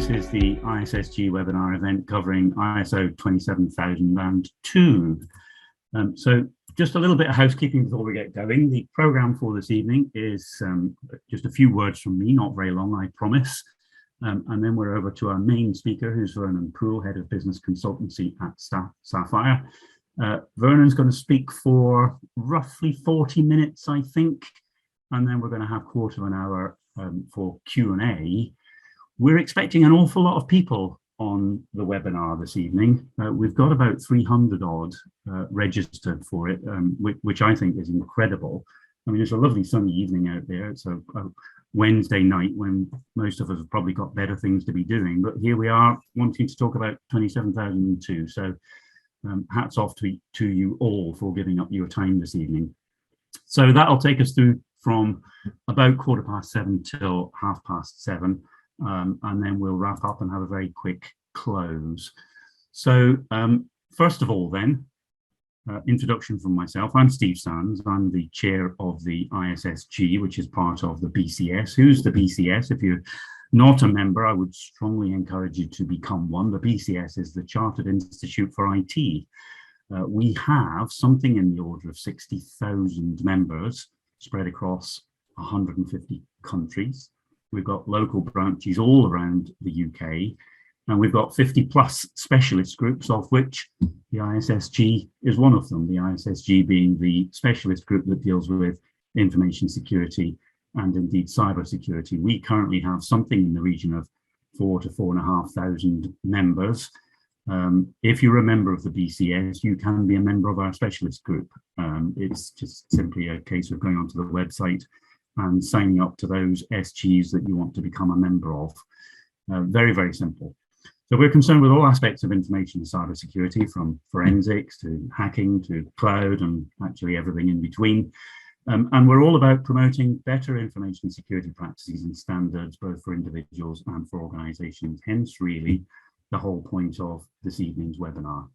This is the ISSG webinar event covering ISO 27002. So just a little bit of housekeeping before we get going. The programme for this evening is just a few words from me, not very long, I promise. And then we're over to our main speaker, who's Vernon Poole, Head of Business Consultancy at Sapphire. Vernon's going to speak for roughly 40 minutes, I think, and then we're going to have a quarter of an hour for Q&A. We're expecting an awful lot of people on the webinar this evening. We've got about 300 odd registered for it, which I think is incredible. I mean, it's a lovely sunny evening out there. It's a Wednesday night when most of us have probably got better things to be doing, but here we are wanting to talk about 27002. So hats off to you all for giving up your time this evening. So that'll take us through from about 7:15 till 7:30. And then we'll wrap up and have a very quick close. So first of all then, introduction from myself. I'm Steve Sands. I'm the chair of the ISSG, which is part of the BCS. Who's the BCS? If you're not a member, I would strongly encourage you to become one. The BCS is the Chartered Institute for IT. We have something in the order of 60,000 members spread across 150 countries. We've got local branches all around the UK, and we've got 50 plus specialist groups, of which the ISSG is one of them, the ISSG being the specialist group that deals with information security and indeed cyber security. We currently have something in the region of 4,000 to 4,500 members. If you're a member of the BCS, you can be a member of our specialist group. It's just simply a case of going onto the website and signing up to those SGs that you want to become a member of. Very, very simple. So we're concerned with all aspects of information and cybersecurity, from forensics to hacking to cloud and actually everything in between. And we're all about promoting better information security practices and standards, both for individuals and for organizations, hence really the whole point of this evening's webinar.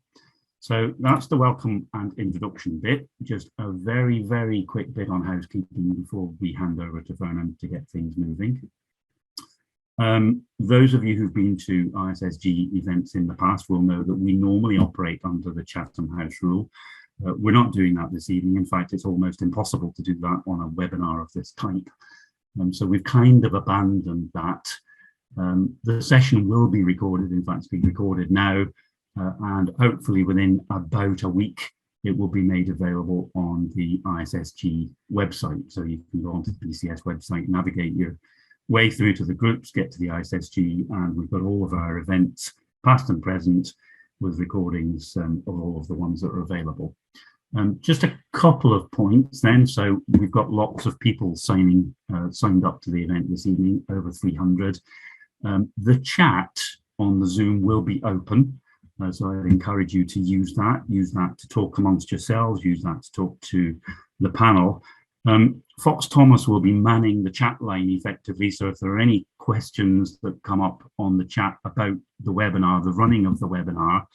So that's the welcome and introduction bit. Just a very, very quick bit on housekeeping before we hand over to Vernon to get things moving. Those of you who've been to ISSG events in the past will know that we normally operate under the Chatham House rule. We're not doing that this evening. In fact, it's almost impossible to do that on a webinar of this type. So we've kind of abandoned that. The session will be recorded. In fact, it's being recorded now. And hopefully within about a week, it will be made available on the ISSG website. So you can go onto the BCS website, navigate your way through to the groups, get to the ISSG, and we've got all of our events, past and present, with recordings of all of the ones that are available. Just a couple of points then. So we've got lots of people signed up to the event this evening, over 300. The chat on the Zoom will be open. So I'd encourage you to use that to talk amongst yourselves, use that to talk to the panel. Fox Thomas will be manning the chat line effectively, so if there are any questions that come up on the chat about the webinar, the running of the webinar,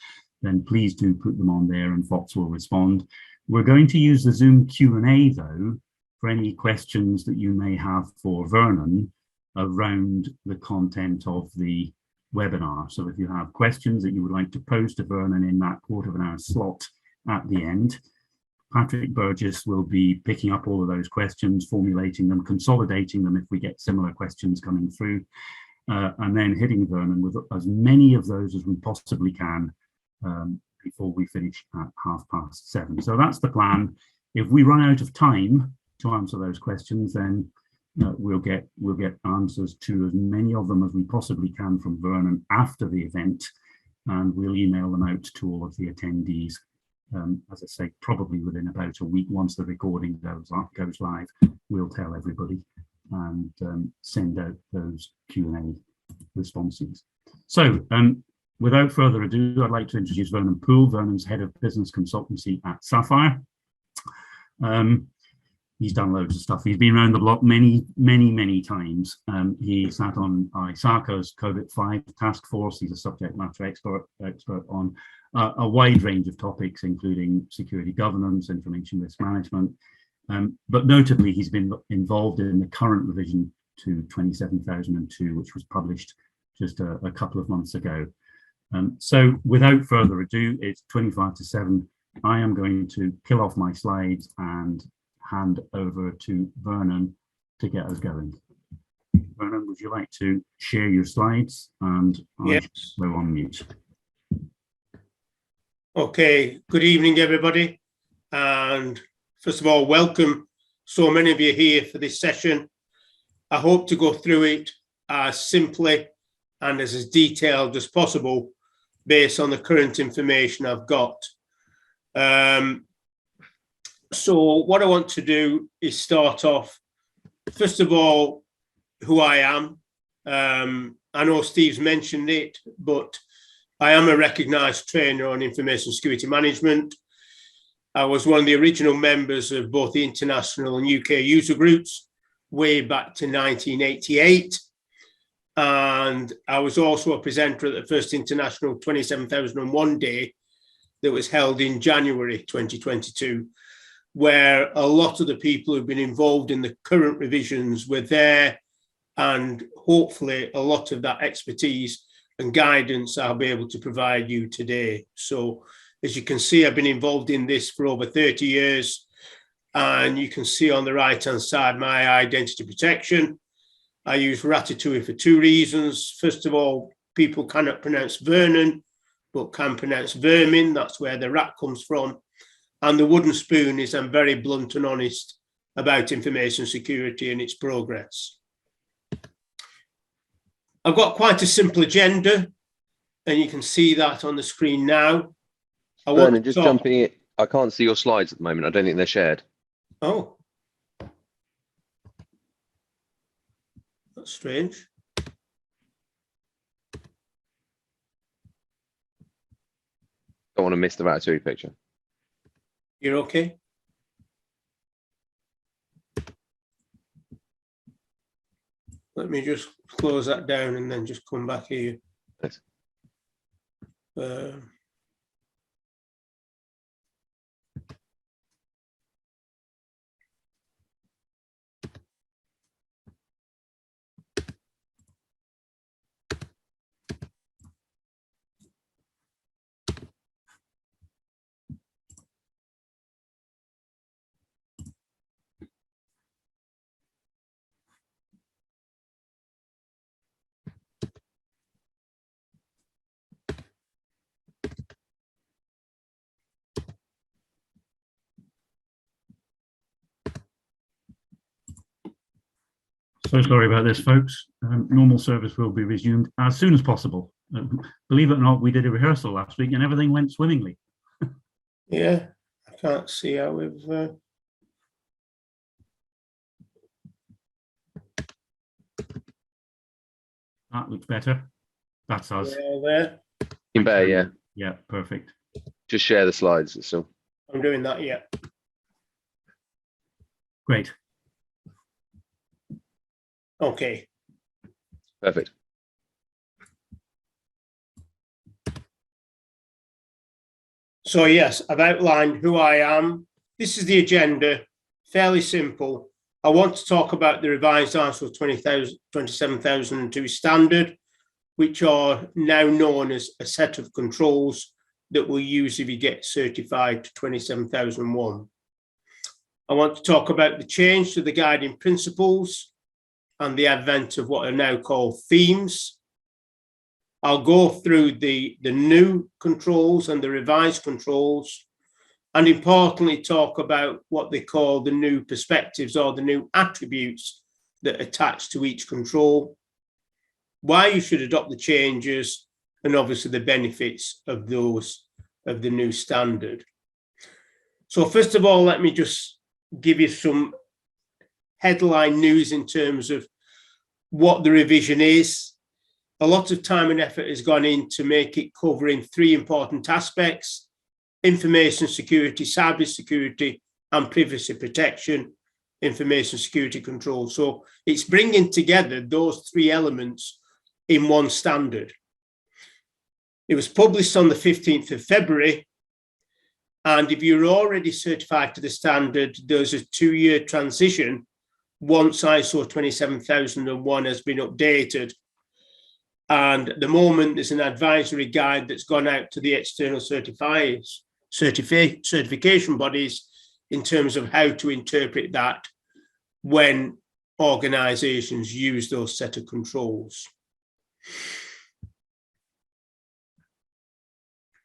then please do put them on there and Fox will respond. We're going to use the Zoom Q&A though, for any questions that you may have for Vernon around the content of the webinar. So if you have questions that you would like to pose to Vernon in that quarter of an hour slot at the end, Patrick Burgess will be picking up all of those questions, formulating them, consolidating them if we get similar questions coming through, and then hitting Vernon with as many of those as we possibly can before we finish at 7:30. So that's the plan. If we run out of time to answer those questions, then we'll get answers to as many of them as we possibly can from Vernon after the event, and we'll email them out to all of the attendees. As I say, probably within about a week, once the recording goes live, we'll tell everybody and send out those Q&A responses. So without further ado, I'd like to introduce Vernon Poole. Vernon's Head of Business Consultancy at Sapphire. He's done loads of stuff. He's been around the block many times. He sat on ISACA's COVID-5 task force. He's a subject matter expert on a wide range of topics, including security governance, information risk management. But notably, he's been involved in the current revision to 27002, which was published just a couple of months ago. So without further ado, it's 25 to 7. I am going to kill off my slides and hand over to Vernon to get us going. Vernon, would you like to share your slides? And Yes. I'll go on mute. Okay, good evening, everybody. And first of all, welcome. So many of you here for this session. I hope to go through it as simply and as detailed as possible based on the current information I've got. So what I want to do is start off, first of all, who I am. I know Steve's mentioned it, but I am a recognised trainer on information security management. I was one of the original members of both the international and UK user groups way back to 1988. And I was also a presenter at the first international 27001 day that was held in January 2022, where a lot of the people who've been involved in the current revisions were there, and hopefully a lot of that expertise and guidance I'll be able to provide you today. So as you can see, I've been involved in this for over 30 years, and you can see on the right-hand side my identity protection. I use Ratatouille for two reasons. First of all, people cannot pronounce Vernon, but can pronounce vermin. That's where the rat comes from. And the wooden spoon is I'm very blunt and honest about information security and its progress. I've got quite a simple agenda, and you can see that on the screen now. Vernon, just jumping in. I can't see your slides at the moment. I don't think they're shared. Oh. That's strange. Don't want to miss the Ratatouille picture. You're okay? Let me just close that down and then just come back here. Thanks. So sorry about this, folks. Normal service will be resumed as soon as possible. Believe it or not, we did a rehearsal last week and everything went swimmingly. Yeah, I can't see how we've... That looks better. That's us. there. In better, yeah. Yeah, perfect. Just share the slides. So I'm doing that, yeah. Great. Okay. perfect. So yes, I've outlined who I am. This is the agenda, fairly simple. I want to talk about the revised ISO 27002 standard, which are now known as a set of controls that we'll use if you get certified to 27001. I want to talk about the change to the guiding principles and the advent of what are now called themes. I'll go through the new controls and the revised controls, and importantly talk about what they call the new perspectives or the new attributes that attach to each control, why you should adopt the changes, and obviously the benefits of those of the new standard. So first of all, let me just give you some headline news in terms of what the revision is. A lot of time and effort has gone in to make it covering three important aspects: information security, cyber security, and privacy protection, information security control. So it's bringing together those three elements in one standard. It was published on the 15th of February. And if you're already certified to the standard, there's a 2-year transition once ISO 27001 has been updated. And at the moment, there's an advisory guide that's gone out to the external certification bodies in terms of how to interpret that when organisations use those set of controls.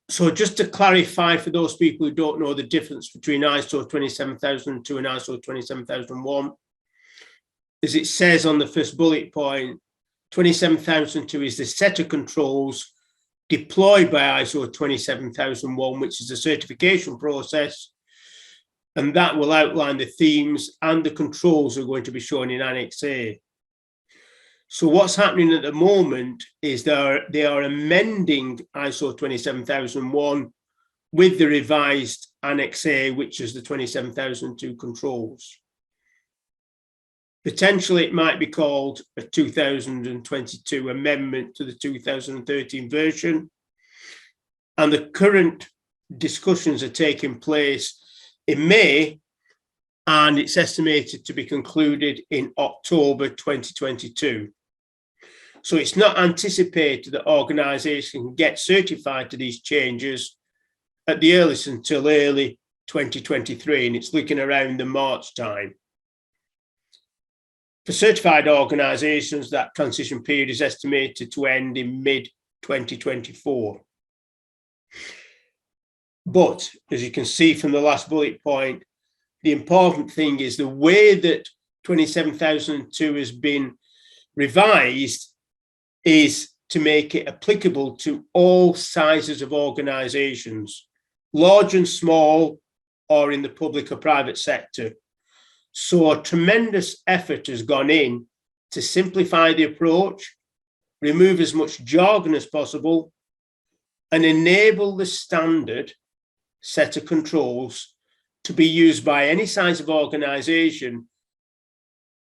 So just to clarify for those people who don't know the difference between ISO 27002 and ISO 27001, as it says on the first bullet point, 27002 is the set of controls deployed by ISO 27001, which is a certification process, and that will outline the themes and the controls are going to be shown in Annex A. So what's happening at the moment is they are amending ISO 27001 with the revised Annex A, which is the 27002 controls. Potentially, it might be called a 2022 amendment to the 2013 version. And the current discussions are taking place in May, and it's estimated to be concluded in October 2022. So it's not anticipated that organisations can get certified to these changes at the earliest until early 2023, and it's looking around the March time. For certified organisations, that transition period is estimated to end in mid-2024. But as you can see from the last bullet point, the important thing is the way that 27002 has been revised is to make it applicable to all sizes of organisations, large and small, or in the public or private sector. So a tremendous effort has gone in to simplify the approach, remove as much jargon as possible, and enable the standard set of controls to be used by any size of organisation,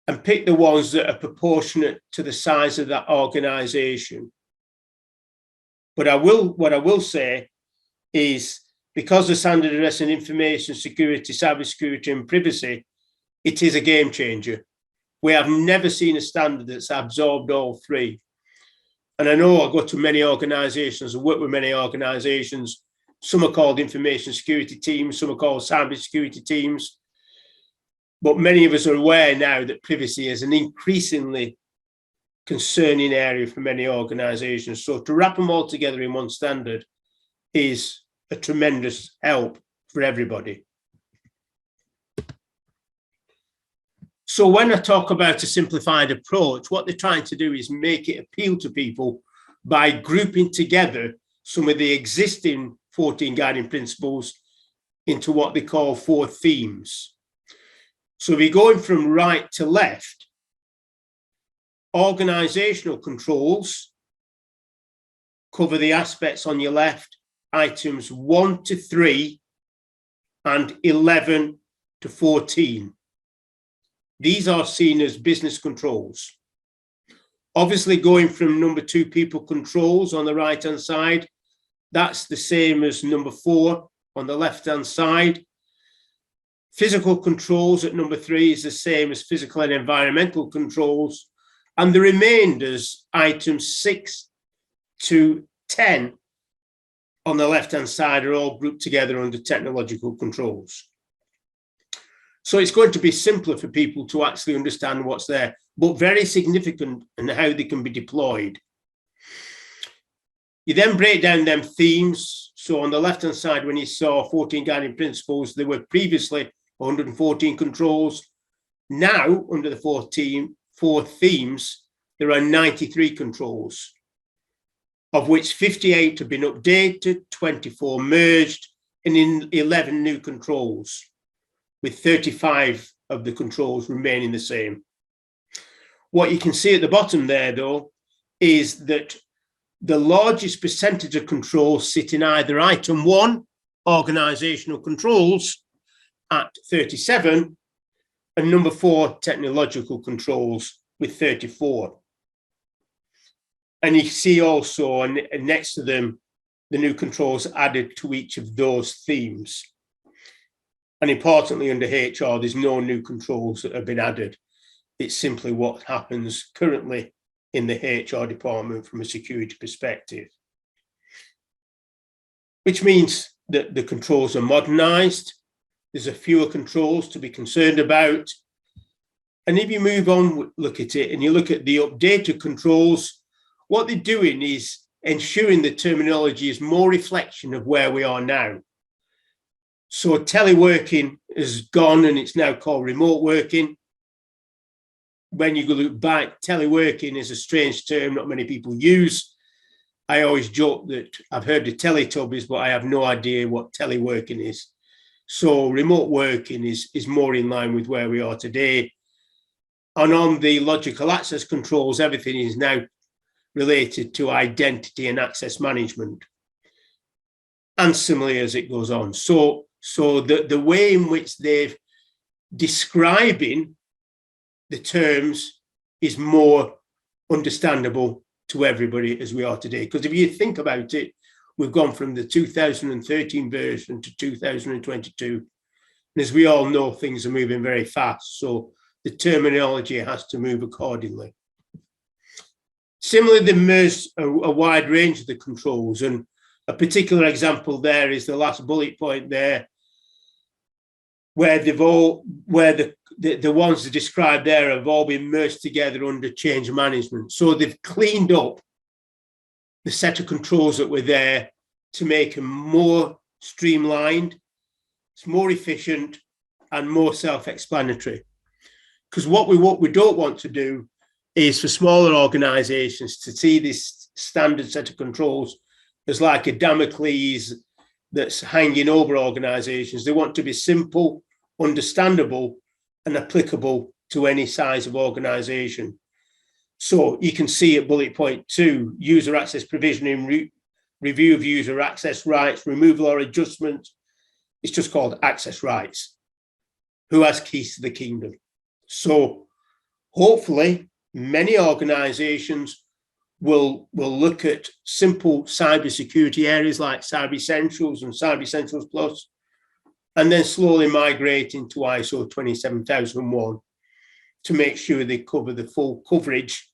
and pick the ones that are proportionate to the size of that organisation. But what I will say is, because of standard addressing information security, cybersecurity, and privacy, it is a game changer. We have never seen a standard that's absorbed all three. And I know I go to many organisations and work with many organisations. Some are called information security teams, some are called cybersecurity teams. But many of us are aware now that privacy is an increasingly concerning area for many organisations. So to wrap them all together in one standard is a tremendous help for everybody. So when I talk about a simplified approach, what they're trying to do is make it appeal to people by grouping together some of the existing 14 guiding principles into what they call 4 themes. So we're going from right to left. Organisational controls cover the aspects on your left, items 1 to 3 and 11 to 14. These are seen as business controls. Obviously, going from number 2, people controls on the right-hand side, that's the same as number 4 on the left-hand side. Physical controls at number 3 is the same as physical and environmental controls. And the remainders, items 6 to 10 on the left-hand side, are all grouped together under technological controls. So it's going to be simpler for people to actually understand what's there, but very significant in how they can be deployed. You then break down them themes. So on the left-hand side, when you saw 14 guiding principles, there were previously 114 controls. Now, under the 4 themes, there are 93 controls, of which 58 have been updated, 24 merged, and in 11 new controls, with 35 of the controls remaining the same. What you can see at the bottom there, though, is that the largest percentage of controls sit in either item 1, organisational controls, at 37, and number 4, technological controls, with 34. And you see also next to them, the new controls added to each of those themes. And importantly, under HR, there's no new controls that have been added. It's simply what happens currently in the HR department from a security perspective, which means that the controls are modernised. There's a fewer controls to be concerned about. And if you move on, look at it, and you look at the updated controls, what they're doing is ensuring the terminology is more reflection of where we are now. So teleworking is gone and it's now called remote working. When you look back, teleworking is a strange term not many people use. I always joke that I've heard of Teletubbies, but I have no idea what teleworking is. So remote working is more in line with where we are today. And on the logical access controls, everything is now related to identity and access management. And similarly as it goes on. So the way in which they're describing the terms is more understandable to everybody as we are today. Because if you think about it, we've gone from the 2013 version to 2022. And as we all know, things are moving very fast. So the terminology has to move accordingly. Similarly, they merged a wide range of the controls, and a particular example there is the last bullet point there, where the ones that described there have all been merged together under change management. So they've cleaned up the set of controls that were there to make them more streamlined, it's more efficient, and more self-explanatory. Because what we don't want to do is for smaller organizations to see this standard set of controls as like a Damocles that's hanging over organizations. They want to be simple, understandable, and applicable to any size of organization. So you can see at bullet point 2, user access provisioning, review of user access rights, removal or adjustment. It's just called access rights. Who has keys to the kingdom? So hopefully many organizations will look at simple cybersecurity areas like Cyber Essentials and Cyber Essentials Plus, and then slowly migrate into ISO 27001 to make sure they cover the full coverage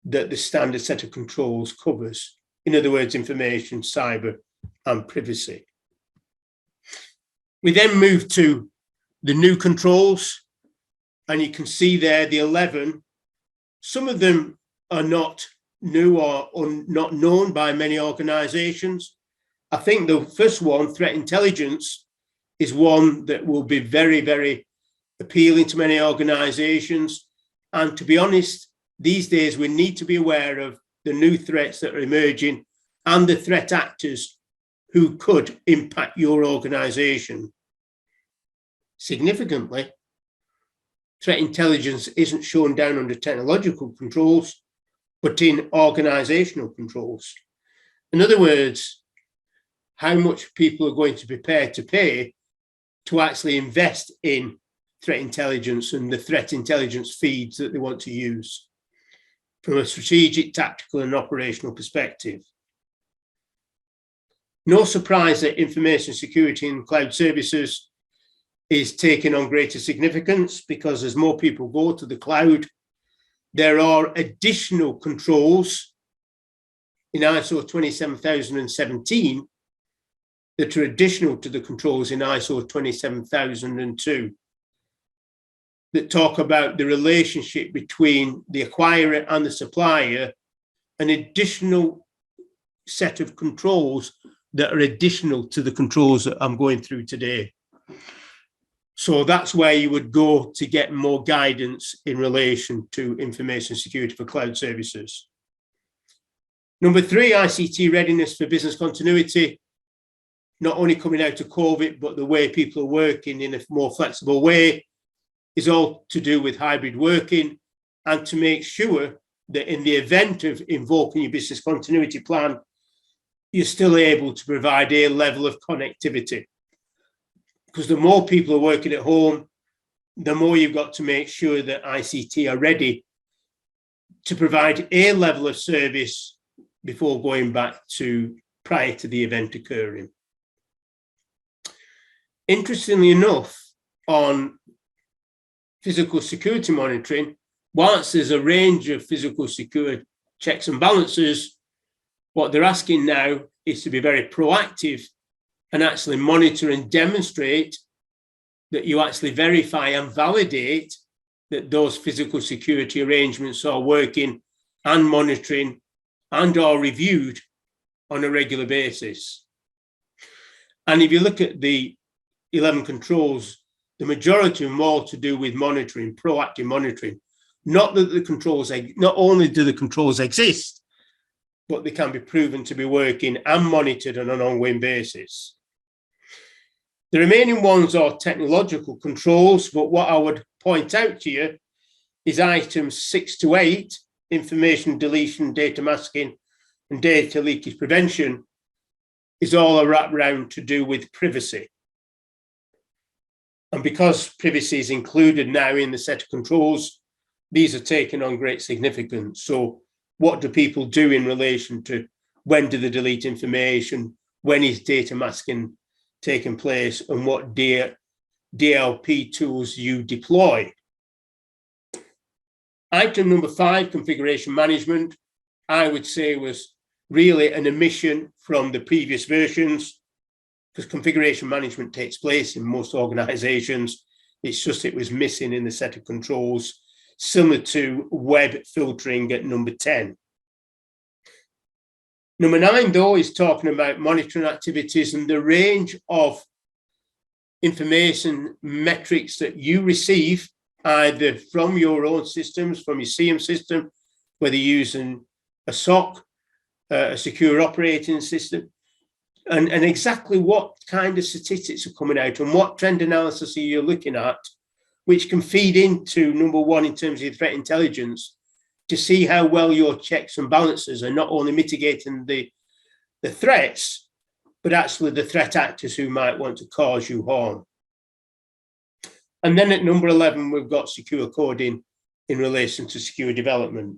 that the standard set of controls covers. In other words, information, cyber, and privacy. We then move to the new controls, and you can see there the 11. Some of them are not new or not known by many organizations. I think the first one, threat intelligence, is one that will be very, very appealing to many organizations. And to be honest, these days we need to be aware of the new threats that are emerging and the threat actors who could impact your organization significantly. Threat intelligence isn't shown down under technological controls, but in organizational controls. In other words, how much people are going to be prepared to pay to actually invest in threat intelligence and the threat intelligence feeds that they want to use from a strategic, tactical, and operational perspective. No surprise that information security and cloud services is taking on greater significance, because as more people go to the cloud, there are additional controls in ISO 27017 that are additional to the controls in ISO 27002 that talk about the relationship between the acquirer and the supplier, an additional set of controls that are additional to the controls that I'm going through today. So that's where you would go to get more guidance in relation to information security for cloud services. Number 3, ICT readiness for business continuity, not only coming out of COVID, but the way people are working in a more flexible way, is all to do with hybrid working, and to make sure that in the event of invoking your business continuity plan, you're still able to provide a level of connectivity. Because the more people are working at home, the more you've got to make sure that ICT are ready to provide a level of service before going back to prior to the event occurring. Interestingly enough, on physical security monitoring, whilst there's a range of physical security checks and balances, what they're asking now is to be very proactive and actually monitor and demonstrate that you actually verify and validate that those physical security arrangements are working and monitoring and are reviewed on a regular basis. And if you look at the 11 controls, the majority of them are all to do with monitoring, proactive monitoring. Not that the controls, not only do the controls exist, but they can be proven to be working and monitored on an ongoing basis. The remaining ones are technological controls, but what I would point out to you is items 6 to 8, information deletion, data masking, and data leakage prevention, is all a wraparound to do with privacy. And because privacy is included now in the set of controls, these are taken on great significance. So what do people do in relation to when do they delete information, when is data masking taking place, and what DLP tools you deploy? Item number 5, configuration management, I would say was really an omission from the previous versions, because configuration management takes place in most organizations. It's just it was missing in the set of controls, similar to web filtering at number 10. Number 9, though, is talking about monitoring activities and the range of information metrics that you receive either from your own systems, from your CM system, whether you're using a SOC, a secure operating system, and exactly what kind of statistics are coming out and what trend analysis are you looking at, which can feed into number 1 in terms of your threat intelligence, to see how well your checks and balances are not only mitigating the threats, but actually the threat actors who might want to cause you harm. And then at number 11, we've got secure coding in relation to secure development.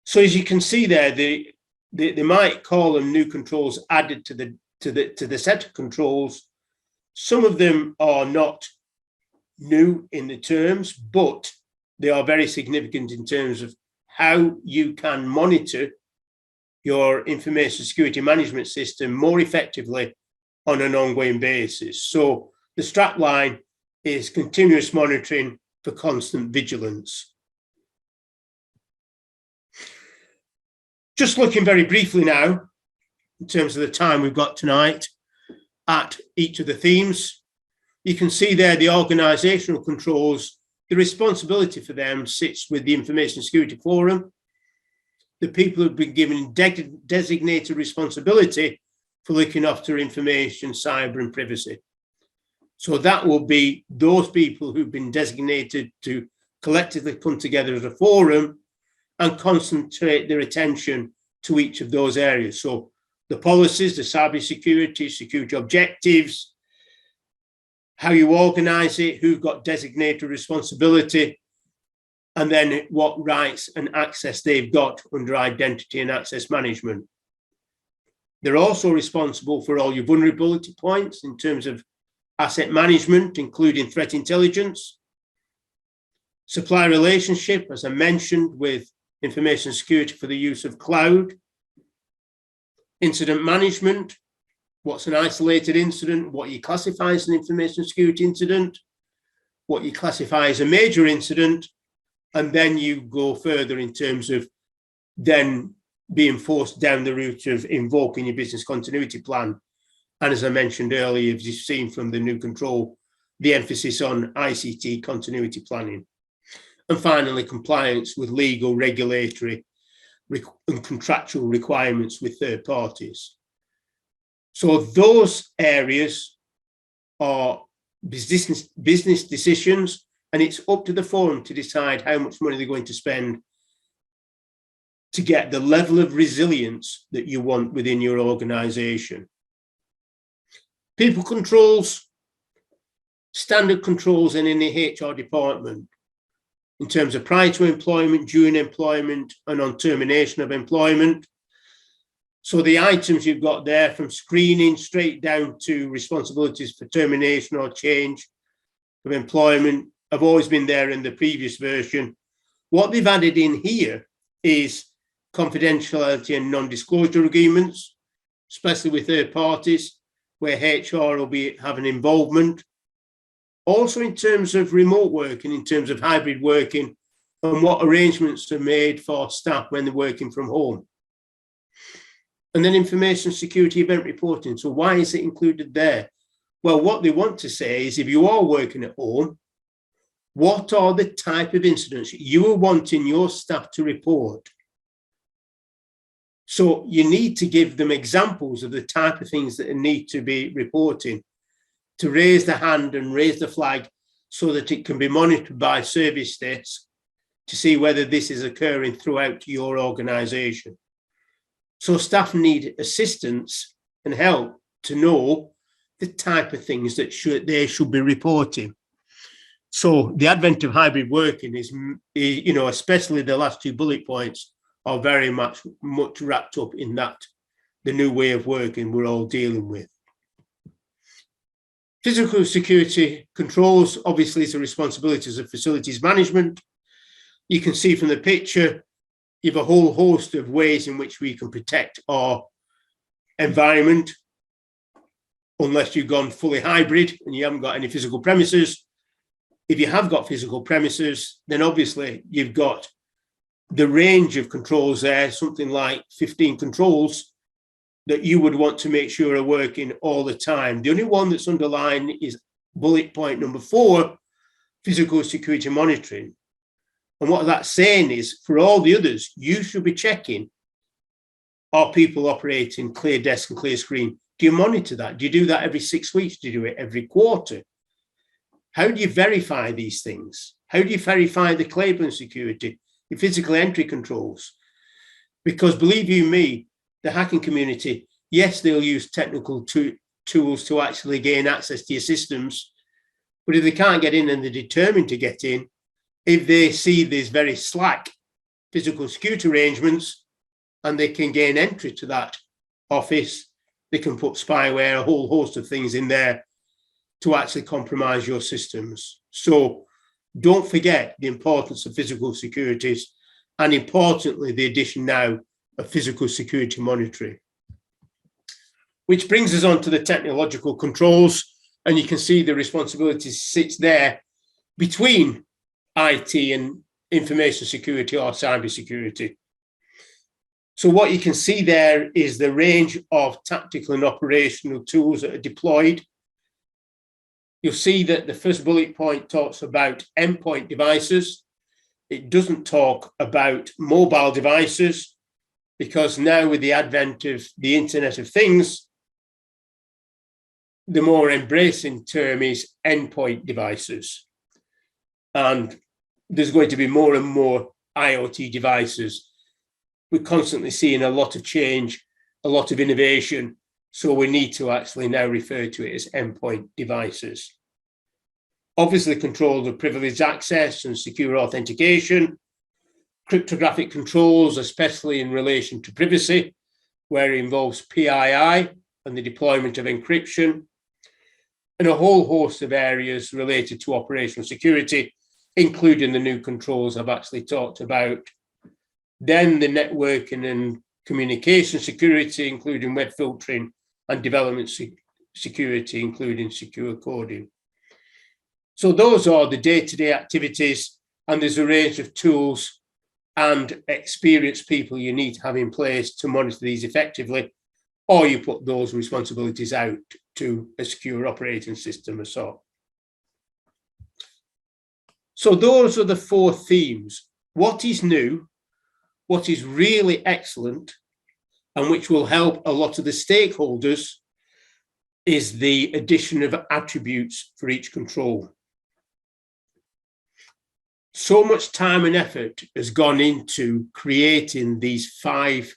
So as you can see there, they might call them new controls added to the set of controls. Some of them are not new in the terms, but they are very significant in terms of how you can monitor your information security management system more effectively on an ongoing basis. So the strap line is continuous monitoring for constant vigilance. Just looking very briefly now, in terms of the time we've got tonight, at each of the themes, you can see there the organizational controls. The responsibility for them sits with the Information Security Forum. The people who've been given designated responsibility for looking after information, cyber and privacy. So that will be those people who've been designated to collectively come together as a forum and concentrate their attention to each of those areas. So the policies, the cyber security objectives, how you organize it, who've got designated responsibility, and then what rights and access they've got under identity and access management. They're also responsible for all your vulnerability points in terms of asset management, including threat intelligence, supply relationship, as I mentioned, with information security for the use of cloud, incident management, what's an isolated incident, what you classify as an information security incident, what you classify as a major incident, and then you go further in terms of then being forced down the route of invoking your business continuity plan. And as I mentioned earlier, as you've seen from the new control, the emphasis on ICT continuity planning. And finally, compliance with legal, regulatory, and contractual requirements with third parties. So those areas are business decisions, and it's up to the forum to decide how much money they're going to spend to get the level of resilience that you want within your organization. People controls, standard controls in any HR department in terms of prior to employment, during employment, and on termination of employment. So the items you've got there from screening straight down to responsibilities for termination or change of employment have always been there in the previous version, What they've added in here is confidentiality and non-disclosure agreements, especially with third parties, where HR will have an involvement. Also in terms of remote working, in terms of hybrid working, and what arrangements are made for staff when they're working from home. And then information security event reporting. So why is it included there? Well, what they want to say is if you are working at home, what are the type of incidents you are wanting your staff to report? So you need to give them examples of the type of things that they need to be reporting, to raise the hand and raise the flag so that it can be monitored by service desks to see whether this is occurring throughout your organisation. So staff need assistance and help to know the type of things that they should be reporting. So the advent of hybrid working is, especially the last two bullet points are very much wrapped up in that, the new way of working we're all dealing with. Physical security controls obviously is the responsibilities of facilities management. You can see from the picture, you have a whole host of ways in which we can protect our environment, unless you've gone fully hybrid and you haven't got any physical premises. If you have got physical premises, then obviously you've got the range of controls there, something like 15 controls that you would want to make sure are working all the time. The only one that's underlined is bullet point number 4, physical security monitoring. And what that's saying is for all the others, you should be checking, are people operating clear desk and clear screen? Do you monitor that? Do you do that every 6 weeks? Do you do it every quarter? How do you verify these things? How do you verify the cabling security, the physical entry controls? Because believe you me, the hacking community, yes, they'll use technical tools to actually gain access to your systems. But if they can't get in and they're determined to get in, if they see these very slack physical security arrangements and they can gain entry to that office, they can put spyware, a whole host of things in there to actually compromise your systems. So don't forget the importance of physical securities, and importantly, the addition now of physical security monitoring. Which brings us on to the technological controls, and you can see the responsibilities sits there between IT and information security or cyber security. So what you can see there is the range of tactical and operational tools that are deployed. You'll see that the first bullet point talks about endpoint devices. It doesn't talk about mobile devices, because now with the advent of the Internet of Things, the more embracing term is endpoint devices. And there's going to be more and more IoT devices. We're constantly seeing a lot of change, a lot of innovation. So we need to actually now refer to it as endpoint devices. Obviously, control of privileged access and secure authentication, cryptographic controls, especially in relation to privacy, where it involves PII and the deployment of encryption, and a whole host of areas related to operational security, including the new controls I've actually talked about. Then the networking and communication security, including web filtering, and development security, including secure coding. So those are the day-to-day activities, and there's a range of tools and experienced people you need to have in place to monitor these effectively, or you put those responsibilities out to a secure operating system or so. So those are the 4 themes. What is new, what is really excellent, and which will help a lot of the stakeholders, is the addition of attributes for each control. So much time and effort has gone into creating these 5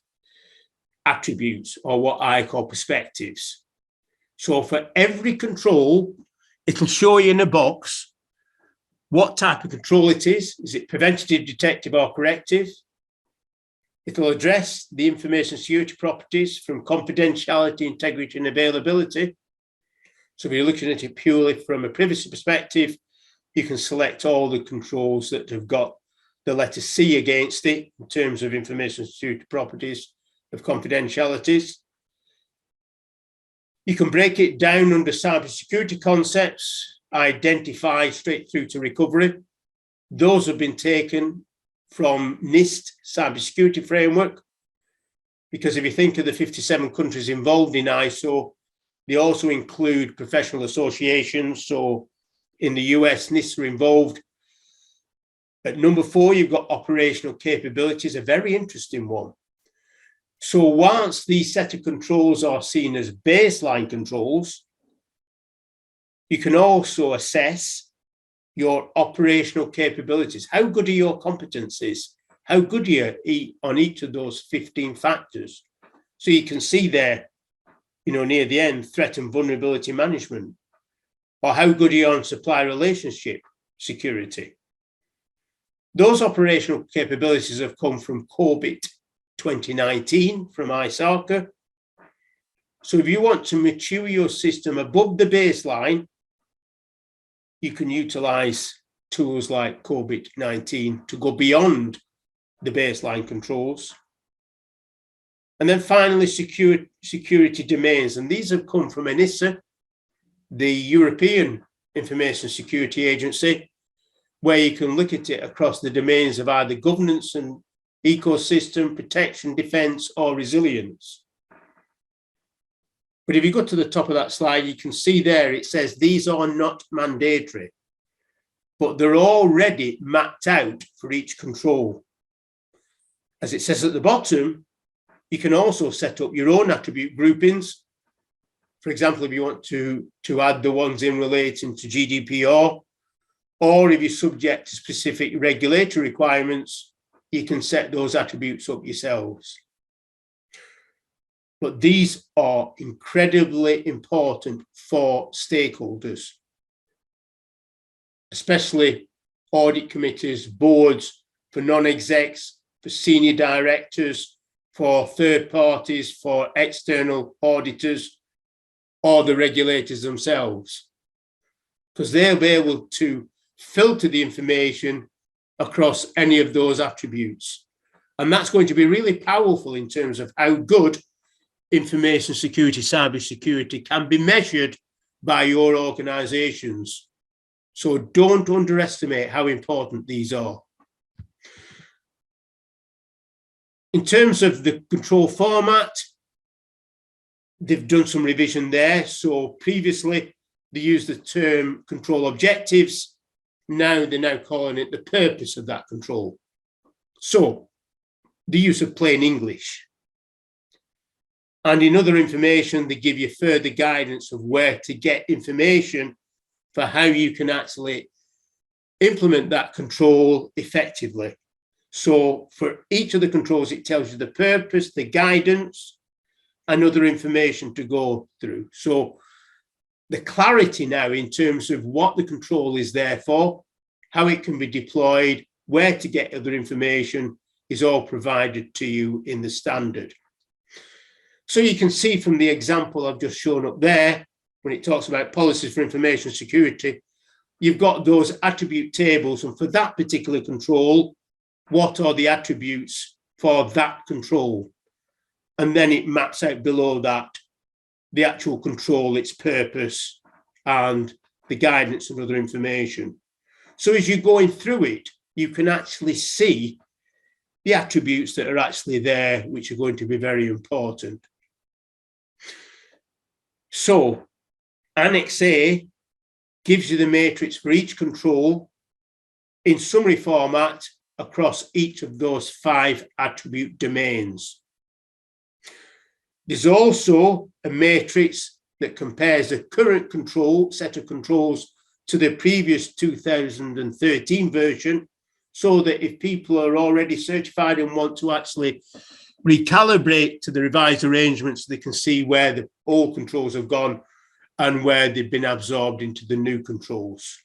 attributes, or what I call perspectives. So for every control, it'll show you in a box what type of control it is. Is it preventative, detective, or corrective? It'll address the information security properties from confidentiality, integrity, and availability. So if you're looking at it purely from a privacy perspective, you can select all the controls that have got the letter C against it in terms of information security properties of confidentialities. You can break it down under cybersecurity concepts, identify straight through to recovery. Those have been taken from NIST cybersecurity framework, because if you think of the 57 countries involved in ISO, they also include professional associations. So in the US, NIST are involved. At number 4, you've got operational capabilities, a very interesting one. So whilst these set of controls are seen as baseline controls, you can also assess your operational capabilities. How good are your competencies? How good are you on each of those 15 factors? So you can see there, near the end, threat and vulnerability management, or how good are you on supply relationship security? Those operational capabilities have come from COBIT 2019 from ISARCA. So if you want to mature your system above the baseline, you can utilize tools like COBIT 19 to go beyond the baseline controls. And then finally, security domains. And these have come from ISSG, the European Information Security Agency, where you can look at it across the domains of either governance and ecosystem, protection, defense, or resilience. But if you go to the top of that slide, you can see there, it says these are not mandatory, but they're already mapped out for each control. As it says at the bottom, you can also set up your own attribute groupings. For example, if you want to add the ones in relating to GDPR, or if you're subject to specific regulatory requirements, you can set those attributes up yourselves. But these are incredibly important for stakeholders, especially audit committees, boards, for non-execs, for senior directors, for third parties, for external auditors, or the regulators themselves, because they'll be able to filter the information across any of those attributes. And that's going to be really powerful in terms of how good information security, cybersecurity can be measured by your organizations. So don't underestimate how important these are. In terms of the control format, they've done some revision there. So previously they used the term control objectives. Now they're now calling it the purpose of that control. So the use of plain English. And in other information, they give you further guidance of where to get information for how you can actually implement that control effectively. So for each of the controls, it tells you the purpose, the guidance, and other information to go through. So the clarity now in terms of what the control is there for, how it can be deployed, where to get other information is all provided to you in the standard. So you can see from the example I've just shown up there, when it talks about policies for information security, you've got those attribute tables, and for that particular control, what are the attributes for that control? And then it maps out below that the actual control, its purpose, and the guidance and other information. So as you're going through it, you can actually see the attributes that are actually there, which are going to be very important. So Annex A gives you the matrix for each control in summary format across each of those 5 attribute domains. There's also a matrix that compares the current control set of controls to the previous 2013 version, so that if people are already certified and want to actually recalibrate to the revised arrangements, they can see where the old controls have gone and where they've been absorbed into the new controls.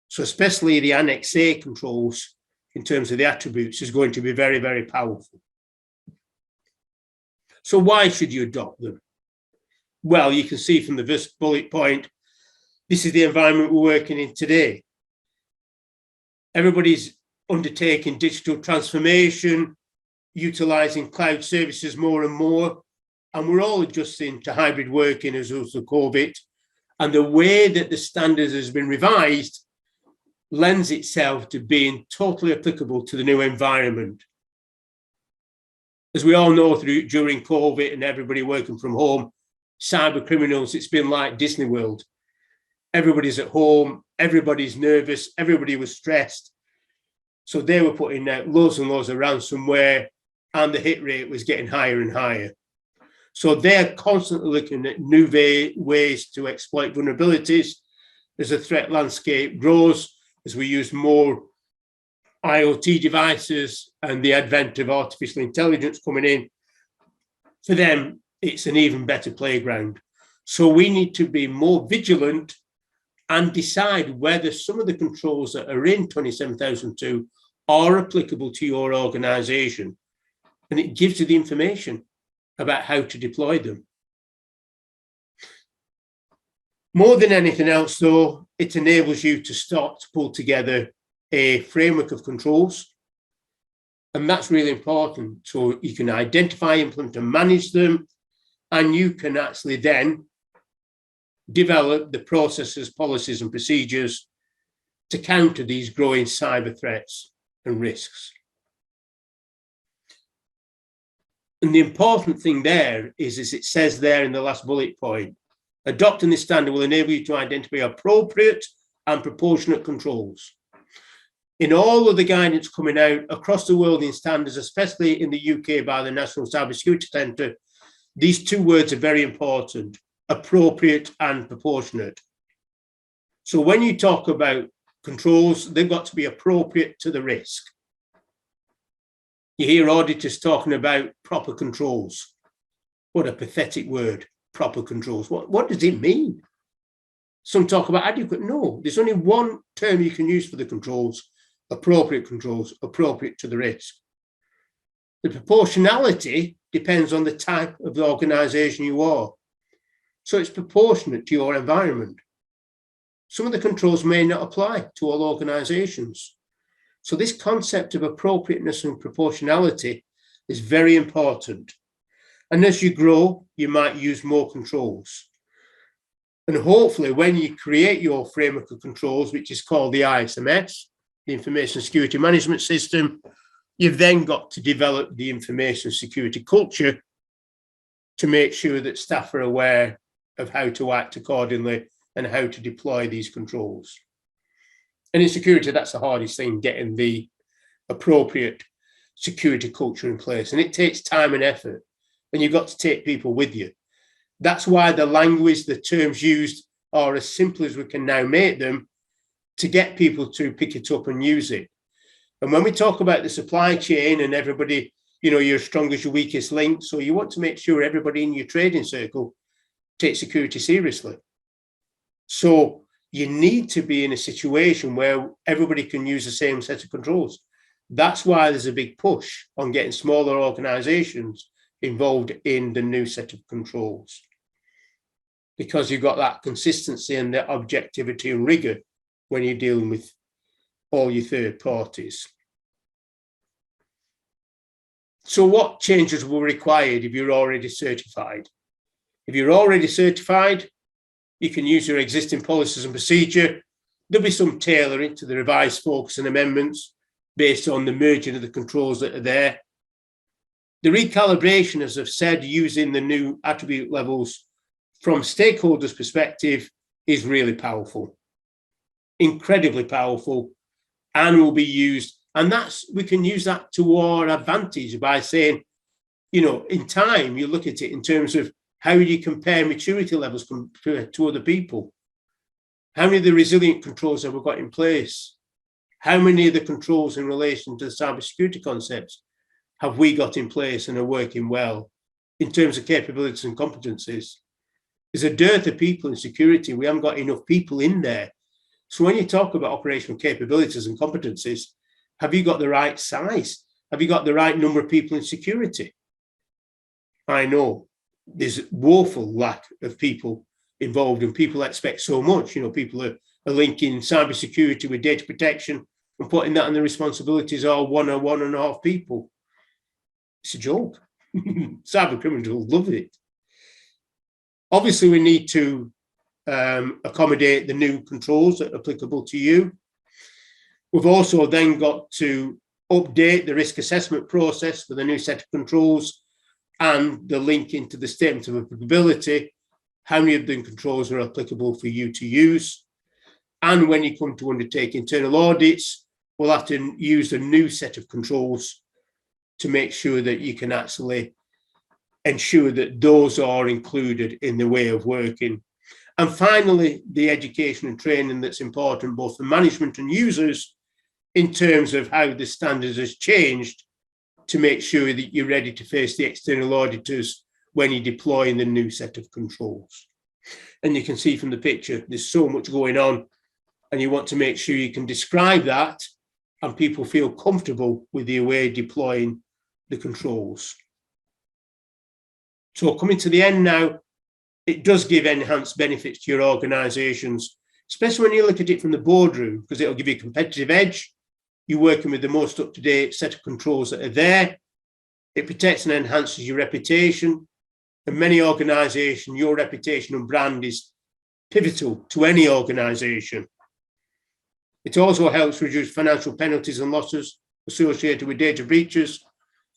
So especially the Annex A controls in terms of the attributes is going to be very, very powerful. So why should you adopt them? Well, you can see from the first bullet point, this is the environment we're working in today. Everybody's undertaking digital transformation, utilising cloud services more and more. And we're all adjusting to hybrid working as a result of COVID. And the way that the standards has been revised lends itself to being totally applicable to the new environment. As we all know, during COVID and everybody working from home, cyber criminals, it's been like Disney World. Everybody's at home, everybody's nervous, everybody was stressed. So they were putting out loads and loads of ransomware, and the hit rate was getting higher and higher. So they're constantly looking at new ways to exploit vulnerabilities as the threat landscape grows, as we use more IoT devices and the advent of artificial intelligence coming in. For them, it's an even better playground. So we need to be more vigilant and decide whether some of the controls that are in 27002 are applicable to your organization. And it gives you the information about how to deploy them. More than anything else, though, it enables you to start to pull together a framework of controls. And that's really important. So you can identify, implement, and manage them. And you can actually then develop the processes, policies, and procedures to counter these growing cyber threats and risks. And the important thing there is, as it says there in the last bullet point, adopting this standard will enable you to identify appropriate and proportionate controls. In all of the guidance coming out across the world in standards, especially in the UK by the National Cybersecurity Centre, these two words are very important: appropriate and proportionate. So when you talk about controls, they've got to be appropriate to the risk. You hear auditors talking about proper controls. What a pathetic word, proper controls. What does it mean? Some talk about adequate. No, there's only one term you can use for the controls: appropriate controls, appropriate to the risk. The proportionality depends on the type of the organisation you are. So it's proportionate to your environment. Some of the controls may not apply to all organisations. So this concept of appropriateness and proportionality is very important. And as you grow, you might use more controls. And hopefully when you create your framework of controls, which is called the ISMS, the Information Security Management System, you've then got to develop the information security culture to make sure that staff are aware of how to act accordingly and how to deploy these controls. And in security, that's the hardest thing, getting the appropriate security culture in place. And it takes time and effort, and you've got to take people with you. That's why the language, the terms used are as simple as we can now make them to get people to pick it up and use it. And when we talk about the supply chain and everybody, you're as strong as your weakest link. So you want to make sure everybody in your trading circle takes security seriously. So you need to be in a situation where everybody can use the same set of controls. That's why there's a big push on getting smaller organizations involved in the new set of controls, because you've got that consistency and the objectivity and rigor when you're dealing with all your third parties. So what changes were required if you're already certified? If you're already certified, you can use your existing policies and procedure. There'll be some tailoring to the revised focus and amendments based on the merging of the controls that are there. The recalibration, as I've said, using the new attribute levels from stakeholders' perspective is really powerful, incredibly powerful, and will be used. And we can use that to our advantage by saying, in time, you look at it in terms of how do you compare maturity levels compared to other people? How many of the resilient controls have we got in place? How many of the controls in relation to the cybersecurity concepts have we got in place and are working well in terms of capabilities and competencies? There's a dearth of people in security. We haven't got enough people in there. So when you talk about operational capabilities and competencies, have you got the right size? Have you got the right number of people in security? I know there's a woeful lack of people involved, and people expect so much. People are linking cybersecurity with data protection, and putting that on the responsibilities of one or 1.5 people. It's a joke. Cyber criminals love it. Obviously, we need to accommodate the new controls that are applicable to you. We've also then got to update the risk assessment process for the new set of controls and the link into the statement of applicability. How many of the controls are applicable for you to use? And when you come to undertake internal audits, we'll have to use a new set of controls to make sure that you can actually ensure that those are included in the way of working. And finally, the education and training that's important both for management and users in terms of how the standards has changed to make sure that you're ready to face the external auditors when you're deploying the new set of controls. And you can see from the picture, there's so much going on, and you want to make sure you can describe that and people feel comfortable with the way deploying the controls. So coming to the end now, it does give enhanced benefits to your organisations, especially when you look at it from the boardroom, because it'll give you a competitive edge. You're working with the most up-to-date set of controls that are there. It protects and enhances your reputation. In many organisations, your reputation and brand is pivotal to any organisation. It also helps reduce financial penalties and losses associated with data breaches,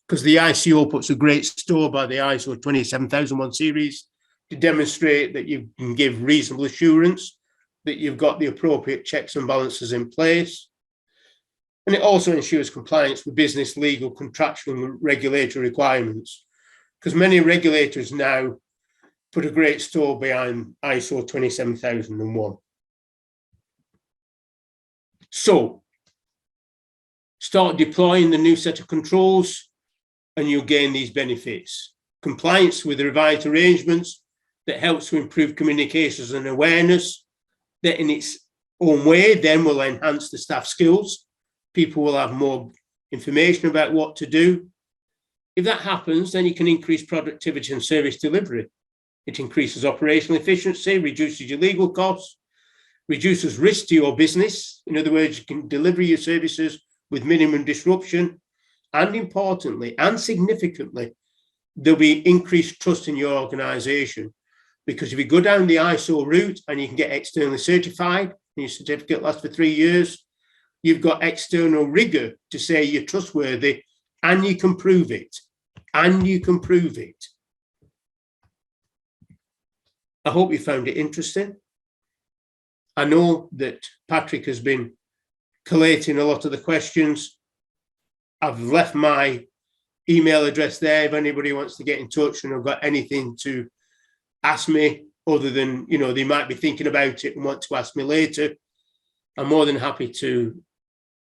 because the ICO puts a great store by the ISO 27001 series to demonstrate that you can give reasonable assurance that you've got the appropriate checks and balances in place. And it also ensures compliance with business, legal, contractual and regulatory requirements, because many regulators now put a great store behind ISO 27001. So start deploying the new set of controls and you'll gain these benefits. Compliance with the revised arrangements that helps to improve communications and awareness, that in its own way then will enhance the staff skills. People will have more information about what to do. If that happens, then you can increase productivity and service delivery. It increases operational efficiency, reduces your legal costs, reduces risk to your business. In other words, you can deliver your services with minimum disruption. And importantly and significantly, there'll be increased trust in your organisation. Because if you go down the ISO route and you can get externally certified, and your certificate lasts for 3 years, you've got external rigour to say you're trustworthy and you can prove it. And you can prove it. I hope you found it interesting. I know that Patrick has been collating a lot of the questions. I've left my email address there if anybody wants to get in touch and have got anything to ask me other than, you know, they might be thinking about it and want to ask me later. I'm more than happy to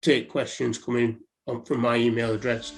take questions coming from my email address.